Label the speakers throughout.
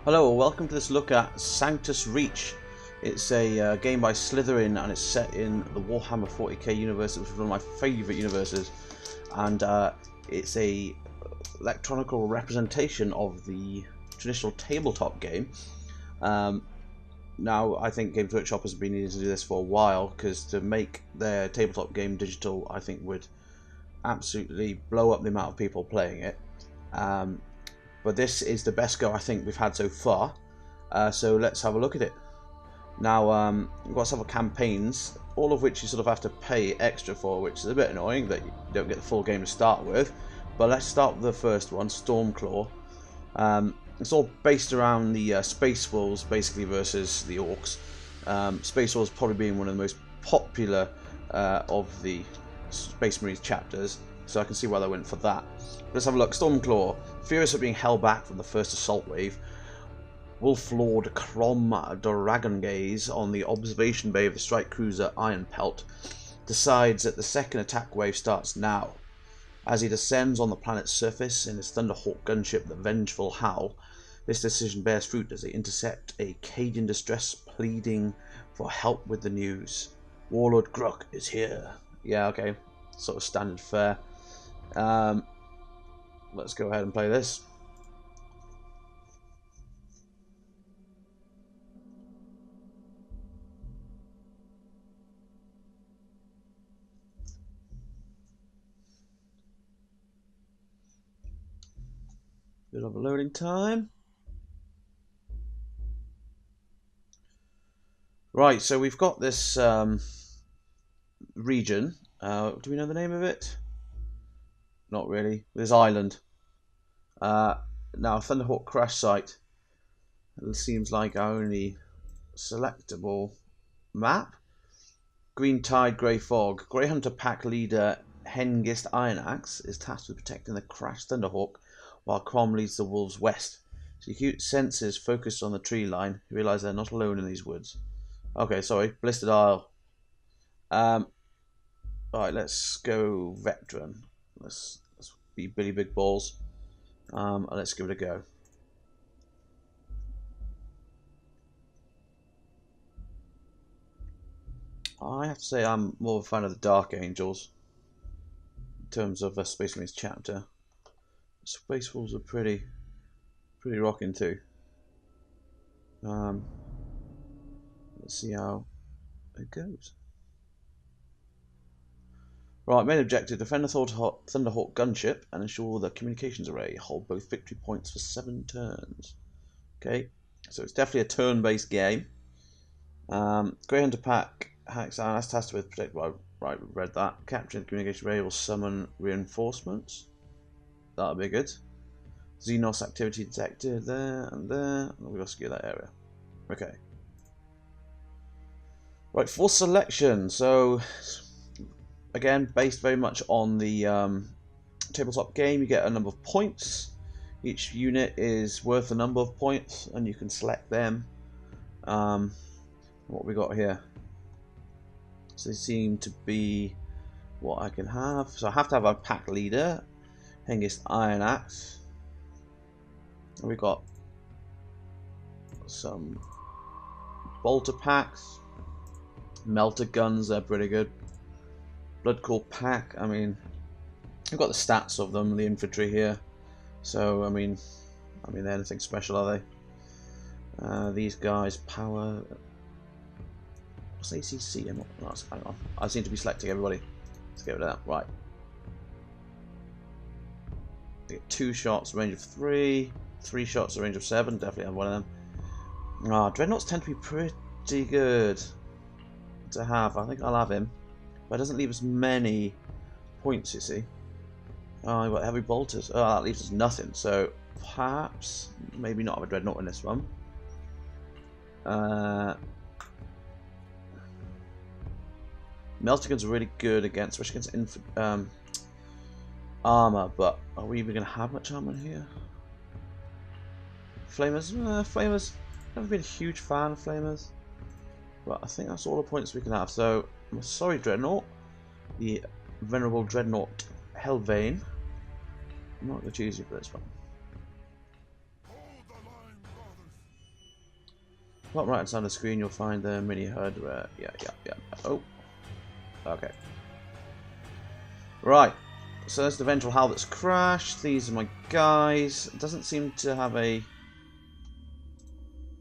Speaker 1: Hello, welcome to this look at Sanctus Reach. It's a game by Slitherine and it's set in the Warhammer 40k universe, which is one of my favourite universes. And it's a electronical representation of the traditional tabletop game. Now, I think Games Workshop has been needing to do this for a while, because to make their tabletop game digital, I think would absolutely blow up the amount of people playing it. But this is the best go I think we've had so far, so let's have a look at it. Now, we've got several campaigns, all of which you sort of have to pay extra for, which is a bit annoying that you don't get the full game to start with. But let's start with the first one, Stormclaw. It's all based around the Space Wolves, basically, versus the Orcs. Space Wolves probably being one of the most popular of the Space Marines chapters, so I can see why they went for that. Let's have a look. Stormclaw, furious at being held back from the first assault wave, Wolf-Lord Crom Dragongaze on the observation bay of the strike cruiser Ironpelt decides that the second attack wave starts now. As he descends on the planet's surface in his Thunderhawk gunship, the Vengeful Howl, this decision bears fruit as they intercept a Cadian distress pleading for help with the news. Warlord Gruck is here. Yeah, okay. Sort of standard fare. Let's go ahead and play this. Bit of a loading time. Right, so we've got this region. Do we know the name of it? Not really. This island. Now, Thunderhawk crash site. It seems like our only selectable map. Green Tide, Grey Fog. Grey Hunter pack leader Hengist Ironaxe is tasked with protecting the crashed Thunderhawk, while Crom leads the wolves west. So acute senses focused on the tree line. You realise they're not alone in these woods. Okay, sorry. Blistered Isle. Alright, let's go veteran. Let's be Billy Big Balls. And let's give it a go. I have to say I'm more of a fan of the Dark Angels in terms of a Space Marines chapter. Space Wolves are pretty rocking too. Let's see how it goes. Right, main objective, defend the Thunderhawk gunship and ensure the communications array hold both victory points for 7 turns. Okay, so it's definitely a turn-based game. Grey Hunter pack hacks on, that's tasked with protect. Well, right, we've read that. Capturing the communication array will summon reinforcements. That'll be good. Xenos activity detected there and there. We'll rescue that area. Okay. Right, for selection. So, again, based very much on the tabletop game, you get a number of points. Each unit is worth a number of points, and you can select them. What we got here? So they seem to be what I can have. So I have to have a pack leader, Hengist Ironaxe. And we've got some bolter packs, melter guns. They're pretty good. Bloodcore pack, I mean, I've got the stats of them, the infantry here, so I mean they're anything special, are they? These guys, power, what's ACC? Hang on, I seem to be selecting everybody. Let's get rid of that. Right, they get 2 shots, range of 3, 3 shots, range of 7. Definitely have one of them. Dreadnoughts tend to be pretty good to have. I think I'll have him. But it doesn't leave us many points, you see. Oh, I've got heavy bolters. Oh, that leaves us nothing. So, perhaps, maybe not have a dreadnought in this one. Melter guns are really good against, especially against armor. But are we even going to have much armor here? Flamers? Flamers. Never been a huge fan of flamers. But I think that's all the points we can have. So, I'm sorry, Dreadnought. The Venerable Dreadnought Helvane. I'm not going to choose you for this one. bottom right side of the screen, you'll find the mini HUD where... Yeah. Oh. Okay. Right. So there's the ventral hull that's crashed. These are my guys. It doesn't seem to have a...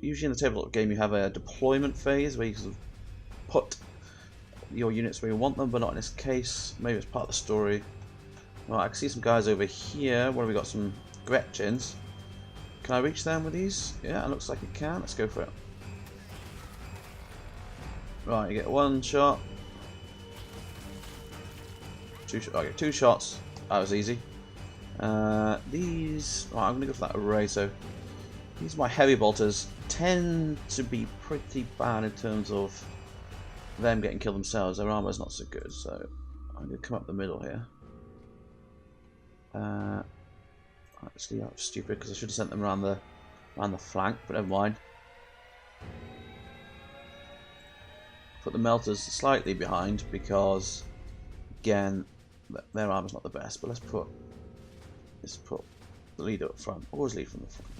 Speaker 1: Usually in the tabletop game you have a deployment phase where you sort of put your units where you want them, but not in this case. Maybe it's part of the story. Right, I can see some guys over here. What have we got? Some Gretchens. Can I reach them with these? Yeah, it looks like it can. Let's go for it. Right, you get one shot. Okay, 2 shots. That was easy. These... Right, I'm going to go for that array. So these, my heavy bolters, tend to be pretty bad in terms of them getting killed themselves. Their armor's not so good, so I'm going to come up the middle here. Actually, that was stupid because I should have sent them around the flank, but never mind. Put the melters slightly behind because, again, their armor's not the best. But let's put the leader up front. Always lead from the front.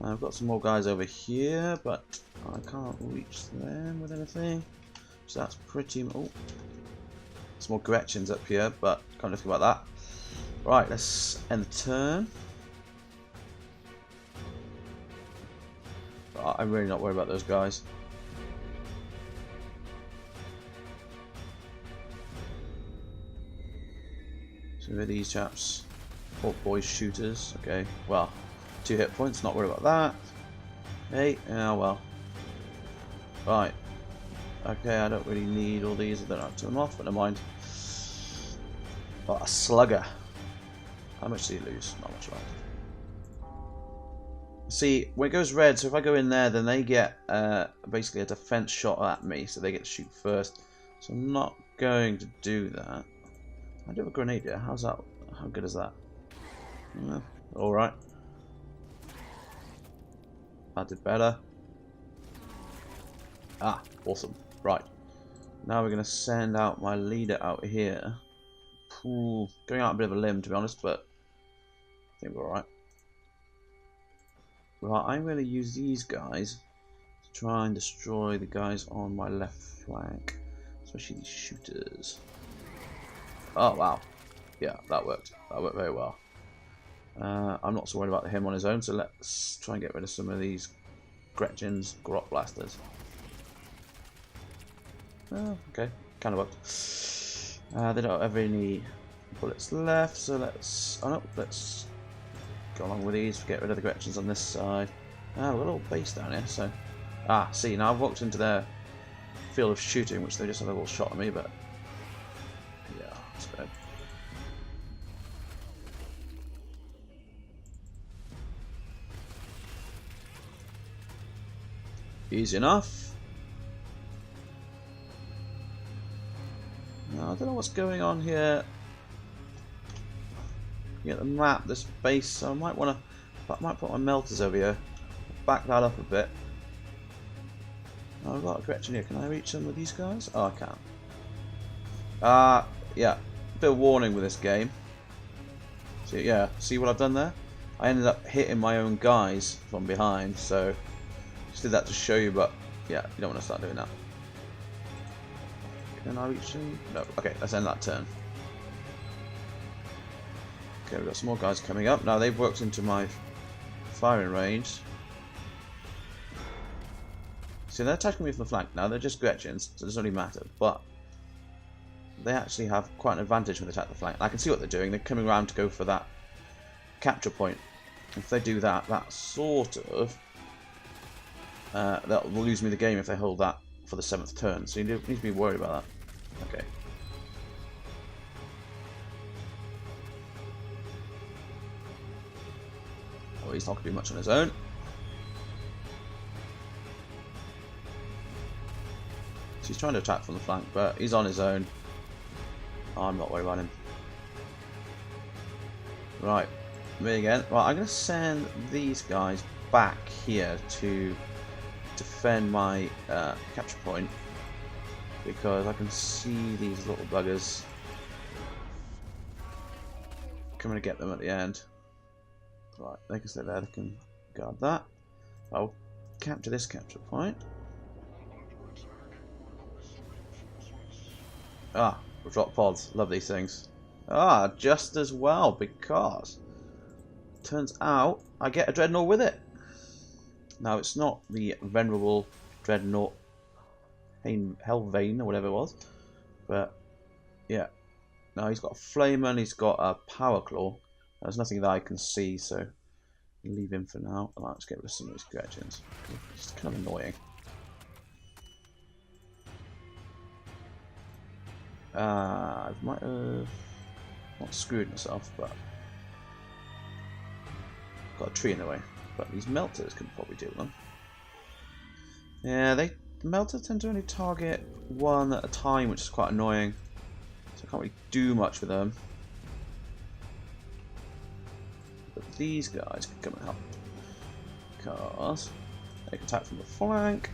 Speaker 1: Now, I've got some more guys over here, but I can't reach them with anything. So that's pretty... Oh, some more Gretchens up here, but can't do anything about that. Right, let's end the turn. I'm really not worried about those guys. So who are these chaps? Oh, boys shooters. Okay, well, 2 hit points, not worried about that. Hey, yeah, well. Right. Okay, I don't really need all these. I don't have to turn them off, but never mind. Oh, a slugger. How much do you lose? Not much, right? See, when it goes red, so if I go in there, then they get basically a defense shot at me, so they get to shoot first. So I'm not going to do that. I do have a grenadier. How's that? How good is that? All right. That did better. Ah, awesome. Right. Now we're going to send out my leader out here. Ooh, going out a bit of a limb, to be honest, but I think we're alright. Right, I'm going to use these guys to try and destroy the guys on my left flank, especially these shooters. Oh, wow. Yeah, that worked. That worked very well. I'm not so worried about him on his own, so let's try and get rid of some of these Gretchen's Grot Blasters. Oh, okay. Kind of worked. They don't have any bullets left, so let's... Oh no, let's go along with these, get rid of the Gretchens on this side. Ah, we've got a little base down here, so... Ah, see, now I've walked into their field of shooting, which they just had a little shot at me, but... Yeah, that's good. Easy enough. Now, I don't know what's going on here. You get the map, this base, so I might want to. I might put my melters over here. Back that up a bit. Oh, I've got a Gretchen here. Can I reach them with these guys? Oh, I can. Yeah. Bit of warning with this game. So yeah, see what I've done there? I ended up hitting my own guys from behind, so just did that to show you, but yeah, you don't want to start doing that. Can I reach him? No. Okay, let's end that turn. Okay, we've got some more guys coming up. Now they've worked into my firing range. See, they're attacking me from the flank now. They're just Gretchens, so it doesn't really matter. But they actually have quite an advantage when they attack the flank. I can see what they're doing. They're coming around to go for that capture point. If they do that, that sort of... that will lose me the game if they hold that for the 7th turn. So you need to be worried about that. Okay. Oh, he's not going to do much on his own. So he's trying to attack from the flank, but he's on his own. Oh, I'm not worried about him. Right, me again. Right, I'm going to send these guys back here to defend my capture point, because I can see these little buggers coming to get them at the end. Right, they can stay there, they can guard that. Okay, capture this capture point. Ah, drop pods. Love these things. Ah, just as well, because turns out I get a dreadnought with it. Now, it's not the venerable dreadnought Hellvane or whatever it was, but yeah. Now he's got a flamer and he's got a power claw. There's nothing that I can see, so leave him for now. Right, let's get rid of some of these Gretchens. It's kind of annoying. I might have not screwed myself, but got a tree in the way. But these melters can probably deal with them. Yeah, the melters tend to only target one at a time, which is quite annoying. So I can't really do much with them. But these guys can come and help. Because they can attack from the flank.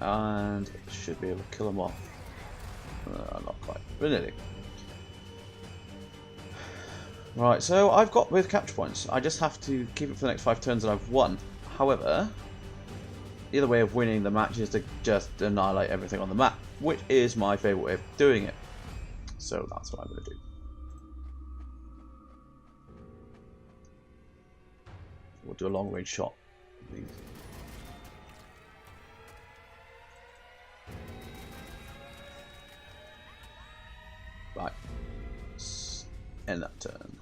Speaker 1: And should be able to kill them off. Not quite, but nearly. Right, so I've got both capture points. I just have to keep it for the next 5 turns and I've won. However, the other way of winning the match is to just annihilate everything on the map, which is my favourite way of doing it. So that's what I'm going to do. We'll do a long range shot. Right. End that turn.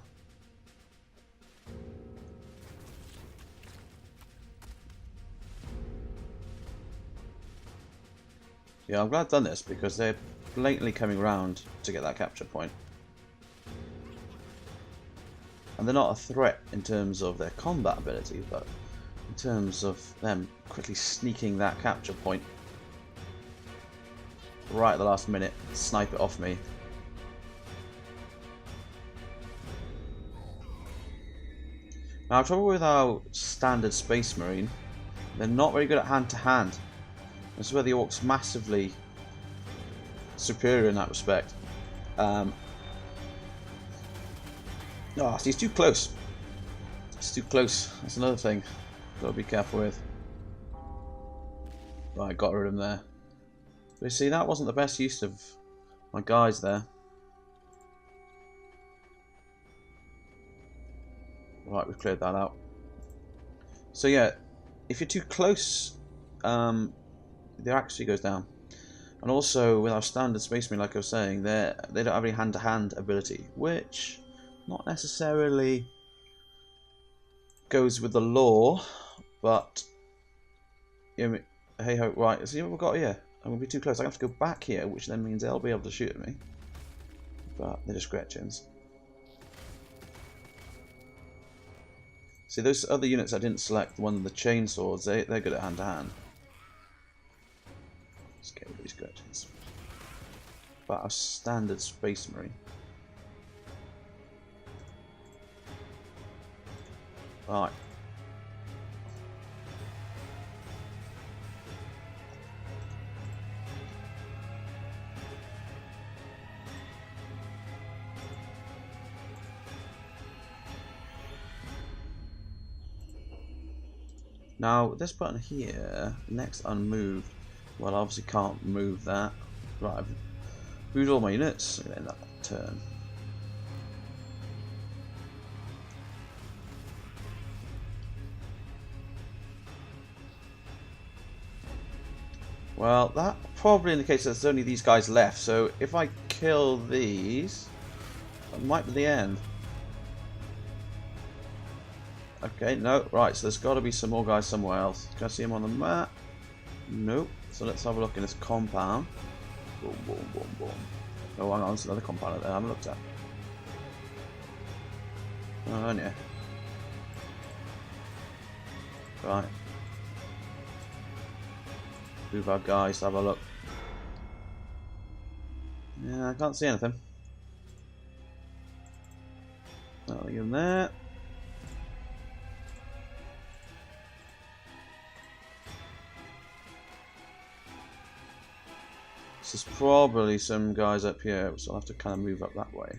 Speaker 1: Yeah, I'm glad I've done this because they're blatantly coming around to get that capture point. And they're not a threat in terms of their combat ability, but in terms of them quickly sneaking that capture point right at the last minute, snipe it off me. Now, trouble with our standard Space Marine, they're not very good at hand-to-hand. This is where the Orcs massively superior in that respect. Oh, he's too close. It's too close. That's another thing. Got to be careful with. Right, got rid of him there. But you see, that wasn't the best use of my guys there. Right, we've cleared that out. So yeah, if you're too close, the accuracy goes down. And also, with our standard Space Marine, like I was saying, they don't have any hand-to-hand ability, which not necessarily goes with the law, but you know, hey ho, right, see what we've got here. I'm going to be too close. I have to go back here, which then means they'll be able to shoot at me. But they're just Gretchens. See, those other units I didn't select, the one with the chainswords, they're good at hand-to-hand. Let's get rid of these Gretchens. But our standard Space Marine. Right. Now, this button here, next unmoved, well, I obviously can't move that. Right, I've moved all my units. I'm going to end that turn. Well, that probably indicates that there's only these guys left, so if I kill these, that might be the end. Okay, no, right, so there's got to be some more guys somewhere else. Can I see them on the map? Nope. So let's have a look in this compound. Boom, boom, boom, boom. Oh, hang on, there's another compound out there I haven't looked at. Oh, yeah. Right. Move our guys to have a look. Yeah, I can't see anything. Nothing in there. There's probably some guys up here, so I'll have to kind of move up that way.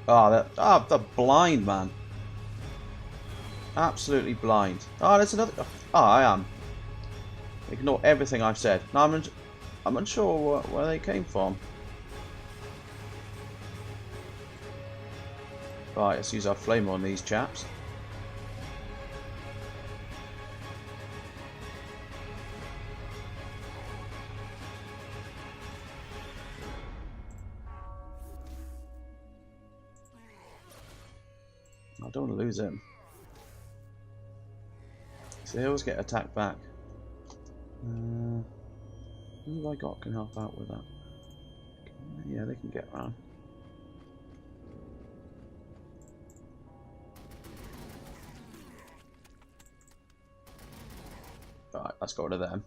Speaker 1: they're blind, man. Absolutely blind. Oh, there's another. Oh, I am. Ignore everything I've said. No, I'm unsure where they came from. Right, let's use our flame on these chaps. I don't want to lose him. So they always get attacked back. Who have I got can help out with that? Yeah, they can get around. Right, let's go to them.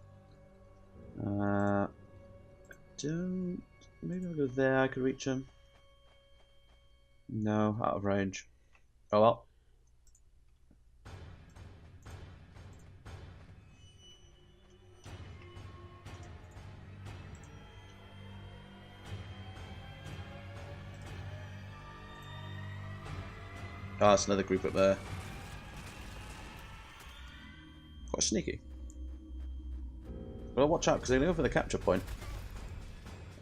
Speaker 1: Don't. Maybe I'll go there. I could reach them. No, out of range. Oh well. Ah, that's another group up there. Quite sneaky. Well, watch out because they're going to go for the capture point.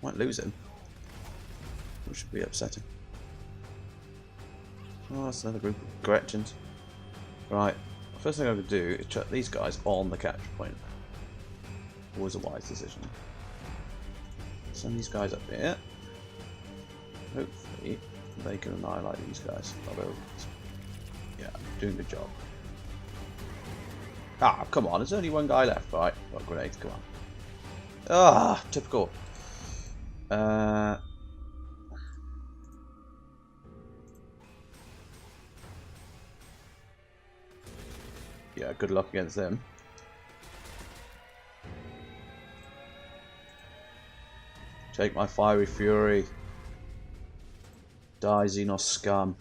Speaker 1: Might lose him. Which should be upsetting. Oh, that's another group of Gretchens. Right. First thing I'm going to do is chuck these guys on the capture point. Always a wise decision. Send these guys up here. Hopefully they can annihilate these guys. Although, yeah, doing a good job. Ah, come on, there's only one guy left. Right, got grenades, come on. Ah, typical. Yeah, good luck against them. Take my fiery fury. Die, Xenos scum.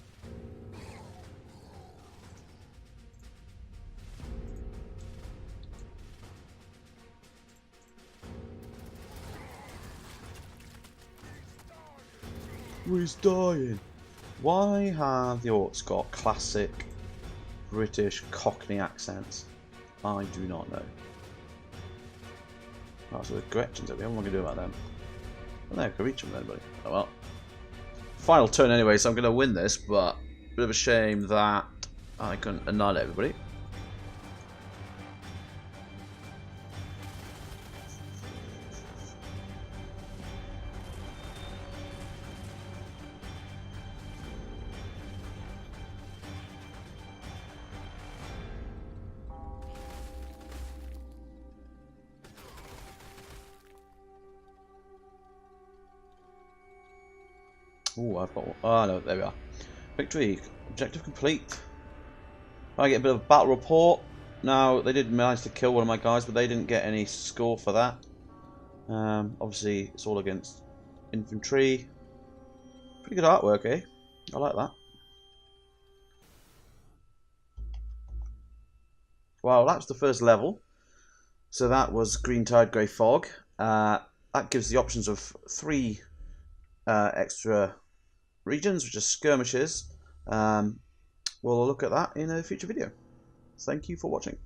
Speaker 1: He's dying. Why have the orcs got classic British Cockney accents? I do not know. Right, so the Gretchens up here, what am I going to do about them? I don't know, I can reach them then, buddy. Oh well. Final turn anyway, so I'm going to win this, but bit of a shame that I couldn't annihilate everybody. Oh, I've got one. Oh no, there we are. Victory. Objective complete. I get a bit of a battle report. Now, they did manage to kill one of my guys, but they didn't get any score for that. Obviously, it's all against infantry. Pretty good artwork, eh? I like that. Well, that's the first level. So that was Green Tide, Grey Fog. That gives the options of 3 extra regions, which are skirmishes. We'll look at that in a future video. Thank you for watching.